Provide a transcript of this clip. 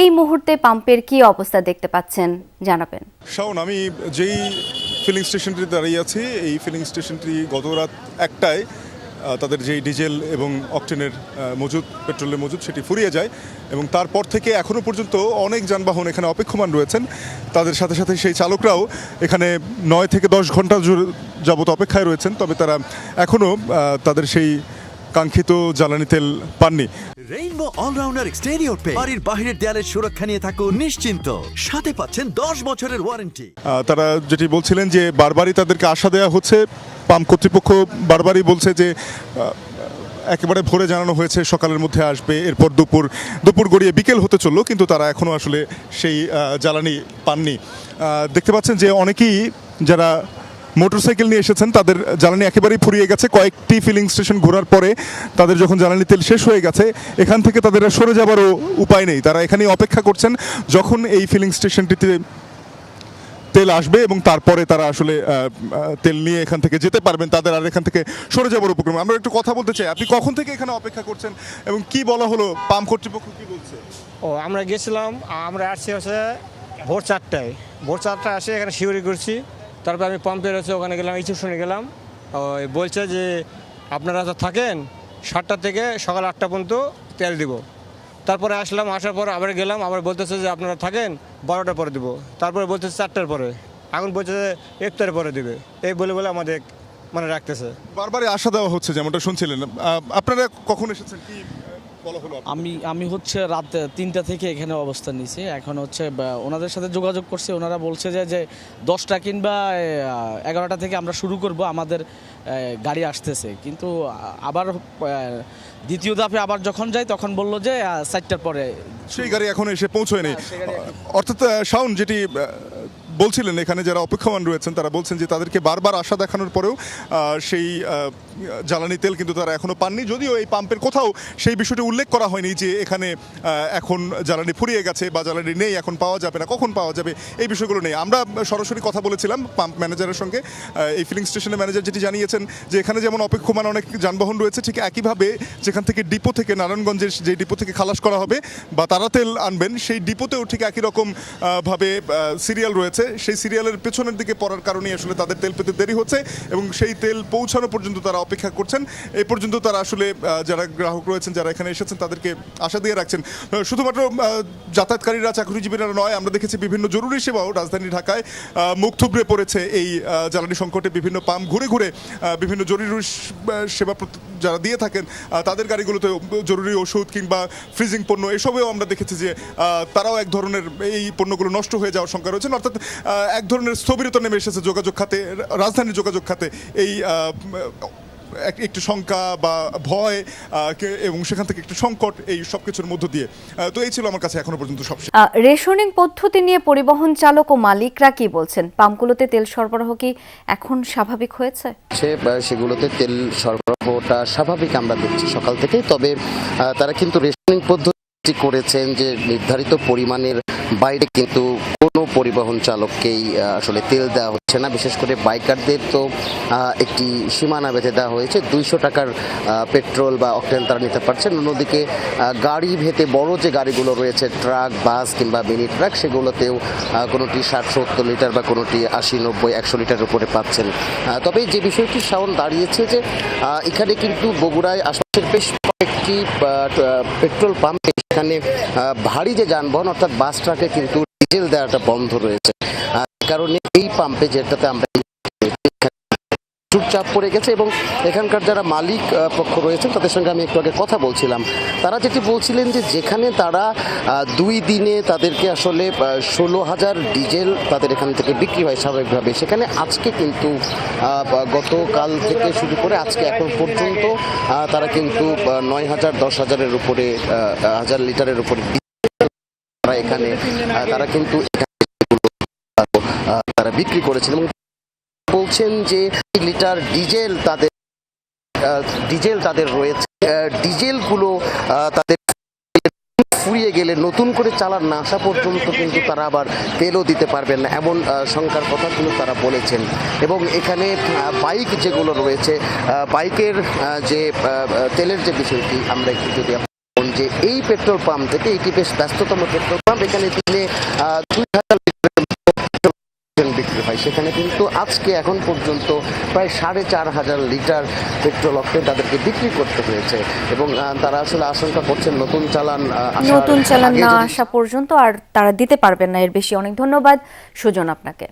এই মুহূর্তে পাম্পের কি অবস্থা দেখতে পাচ্ছেন জানাবেন। শাওন, আমি যেই ফিলিং স্টেশনটি দাঁড়িয়ে আছি, এই ফিলিং স্টেশনটি গত রাত 1টায় তাদের যেই ডিজেল এবং অকটেনের মজুদ, পেট্রোলের মজুদ, সেটি ফুরিয়ে যায় এবং তারপর থেকে এখনও পর্যন্ত অনেক যানবাহন এখানে অপেক্ষমান রয়েছেন। তাদের সাথে সাথে সেই চালকরাও এখানে 9 থেকে 10 ঘন্টা যাবত অপেক্ষায় রয়েছেন, তবে তারা এখনও তাদের সেই কাঙ্ক্ষিত জ্বালানি তেল পাননি। রেইনবো অলরাউন্ডার এক্সটেরিয়র পে বাড়ির বাহিরের দেয়ালের সুরক্ষা নিয়ে থাকুন নিশ্চিন্ত, সাথে পাচ্ছেন 10 বছরের ওয়ারেন্টি। তারা যেটি বলছিলেন যে বারবারই তাদেরকে আশা দেওয়া হচ্ছে, পাম্প কর্তৃপক্ষ বারবারই বলছে যে একেবারে ভোরে জানানো হয়েছে সকালের মধ্যে আসবে, এরপর দুপুর গড়িয়ে বিকেল হতে চললো, কিন্তু তারা এখনও আসলে সেই জ্বালানি পাননি। দেখতে পাচ্ছেন যে অনেকেই যারা মোটরসাইকেল নিয়ে এসেছেন তাদের জ্বালানি একেবারেই ফুরিয়ে গেছে। কয়েকটি ফিলিং স্টেশন ঘোরার পরে তাদের যখন জ্বালানি তেল শেষ হয়ে গেছে, এখান থেকে তাদের সরে যাবারও উপায় নেই। তারা এখানেই অপেক্ষা করছেন যখন এই ফিলিং স্টেশনটিতে তেল আসবে এবং তারপরে তারা আসলে তেল নিয়ে এখান থেকে যেতে পারবেন, তাদের আর এখান থেকে সরে যাবার উপক্রম। আমরা একটু কথা বলতে চাই, আপনি কখন থেকে এখানে অপেক্ষা করছেন এবং কি বলা হলো, পাম্প কর্তৃপক্ষ কি বলছে? আমরা গেছিলাম, আমরা আসছি হচ্ছে ভোর 4টায়। ভোর 4টায় আসে এখানে শিউরি করছি, তারপর আমি পাম্পের হচ্ছে ওখানে গেলাম, রিসেপশনে গেলাম। ওই বলছে যে আপনারা তো থাকেন 7টা থেকে সকাল 8টা পর্যন্ত তেল দিব। তারপরে আসলাম, আসার পর আবার গেলাম, আবার বলতেছে যে আপনারা থাকেন 12টার পরে দিব। তারপরে বলতেছে 4টার পরে, এখন বলছে যে 1টার পরে দেবে। এই বলে বলে আমাদের মানে রাখতেছে। বারবারই আশা দেওয়া হচ্ছে, যেমনটা শুনছিলেন। আপনারা কখন এসেছেন, কি বলা হলো? আমি হচ্ছে রাত 3টা থেকে এখানে অবস্থান নিয়েছি। এখন হচ্ছে ওনাদের সাথে যোগাযোগ করছি, ওনারা বলছে যে 10টা কিংবা 11টা থেকে আমরা শুরু করব, আমাদের গাড়ি আসতেছে। কিন্তু আবার দ্বিতীয় ধাপে আবার যখন যাই তখন বললো যে 4টার পরে। সেই গাড়ি এখন এসে পৌঁছয়নি। অর্থাৎ শাওন, যেটি বলছিলেন, এখানে যারা অপেক্ষমান রয়েছেন তারা বলছেন যে তাদেরকে বারবার আশা দেখানোর পরেও সেই জ্বালানি তেল কিন্তু তারা এখনও পাননি। যদিও এই পাম্পের কোথাও সেই বিষয়টি উল্লেখ করা হয়নি যে এখানে এখন জ্বালানি ফুরিয়ে গেছে বা জ্বালানি নেই, এখন পাওয়া যাবে না, কখন পাওয়া যাবে, এই বিষয়গুলো নেই। আমরা সরাসরি কথা বলেছিলাম পাম্প ম্যানেজারের সঙ্গে। এই ফিলিং স্টেশনের ম্যানেজার যেটি জানিয়েছেন যে এখানে যেমন অপেক্ষমান অনেক যানবাহন রয়েছে, ঠিক একইভাবে যেখান থেকে ডিপো থেকে, নারায়ণগঞ্জের যে ডিপো থেকে খালাস করা হবে বা তারা তেল আনবেন, সেই ডিপোতেও ঠিক একই রকম ভাবে সিরিয়াল রয়েছে। সেই সিরিয়ালের পেছনের দিকে পড়ার কারণে আসলে তাদের তেল পেতে দেরি হচ্ছে এবং সেই তেল পৌঁছানো পর্যন্ত তারা অপেক্ষা করছেন। এই পর্যন্ত তারা আসলে যারা গ্রাহক রয়েছেন, যারা এখানে এসেছেন, তাদেরকে আশা দিয়ে রাখছেন। শুধুমাত্র যাতায়াতকারীরা, চাকরিজীবীরা নয়, আমরা দেখেছি বিভিন্ন জরুরি সেবাও রাজধানী ঢাকায় মুখ থুবড়ে পড়েছে এই জ্বালানি সংকটে। বিভিন্ন পাম্প ঘুরে ঘুরে বিভিন্ন জরুরি সেবা যারা দিয়ে থাকেন তাদের গাড়িগুলোতে জরুরি ওষুধ কিংবা ফ্রিজিং পণ্য, এসবেও আমরা দেখেছি যে তারাও এক ধরনের এই পণ্যগুলো নষ্ট হয়ে যাওয়ার শঙ্কা রয়েছেন। অর্থাৎ এক ধরনের স্থবিরতা নেমে এসেছে যোগাযোগ খাতে, রাজধানীর যোগাযোগ খাতে। এই একটু শঙ্কা বা ভয় এবং সেখান থেকে একটু সংকট, এই সব কিছুর মধ্য দিয়ে। তো এই ছিল আমার কাছে এখনো পর্যন্ত সবশেষ। রেশনিং পদ্ধতি নিয়ে পরিবহন চালক ও মালিকরা কি বলছেন? পাম্পগুলোতে তেল সরবরাহ কি এখন স্বাভাবিক হয়েছে? সেগুলোতে তেল সরবরাহটা স্বাভাবিক আমরা দেখছি সকাল থেকে। তবে তারা কিন্তু রেশনিং পদ্ধতি করেছেন যে নির্ধারিত পরিমাণের বাইরে কিন্তু কোনো পরিবহন চালককেই আসলে তেল দেওয়া হচ্ছে না। বিশেষ করে বাইকারদের তো একটি সীমানা বেঁধে দেওয়া হয়েছে, 200 টাকার পেট্রোল বা অকটেন তারা নিতে পারছেন। অন্যদিকে গাড়ি ভেদে বড় যে গাড়িগুলো রয়েছে, ট্রাক, বাস কিংবা মিনি ট্রাক, সেগুলোতেও কোনোটি 60-70 লিটার বা কোনোটি 80-90-100 লিটার উপরে পাচ্ছেন। তবে যে বিষয়টি শাওন দাঁড়িয়েছে যে এখানে কিন্তু বগুড়ায় আশপাশের বেশ কয়েকটি পেট্রোল পাম্পে এখানে ভারী যে যানবাহন অর্থাৎ বাস ট্রাকে কিন্তু ডিজেল দেওয়াটা বন্ধ রয়েছে। কারণে এই পাম্পে যেটাতে আমরা চাপ পড়ে গেছে এবং এখানকার যারা মালিক পক্ষ রয়েছেন তাদের সঙ্গে আমি একটু আগে কথা বলছিলাম। তারা যেটি বলছিলেন যে যেখানে তারা 2 দিনে তাদেরকে আসলে 16,000 ডিজেল তাদের এখান থেকে বিক্রি হয় স্বাভাবিকভাবে, সেখানে আজকে কিন্তু গতকাল থেকে শুরু করে আজকে এখন পর্যন্ত তারা কিন্তু 9,000 10,000-এর উপরে 1,000 লিটারের উপরে এখানে তারা কিন্তু তারা বিক্রি করেছেন এবং বলছেন যে লিটার ডিজেল তাদের রয়েছে। ডিজেলগুলো তাদের ফুরিয়ে গেলে নতুন করে চালান না আসা পর্যন্ত কিন্তু তারা আবার তেলও দিতে পারবেন না, এমন শঙ্কার কথা কিন্তু তারা বলেছেন। এবং এখানে বাইক যেগুলো রয়েছে, বাইকের যে তেলের যে বিষয়টি আমরা একটু যদি কারণ যে এই পেট্রোল পাম্প থেকে এটি বেশ ব্যস্ততম পেট্রোল পাম্প, এখানে দিনে 2000 বিক্রি হয়। সেখানে কিন্তু আজকে এখন পর্যন্ত প্রায় 4500 লিটার পেট্রোল অক্টেন তাদেরকে বিক্রি করতে হয়েছে এবং তারা আসলে আশঙ্কা করছেন নতুন চালান না আসা পর্যন্ত আর তারা দিতে পারবেন না এর বেশি। অনেক ধন্যবাদ সুজন আপনাকে।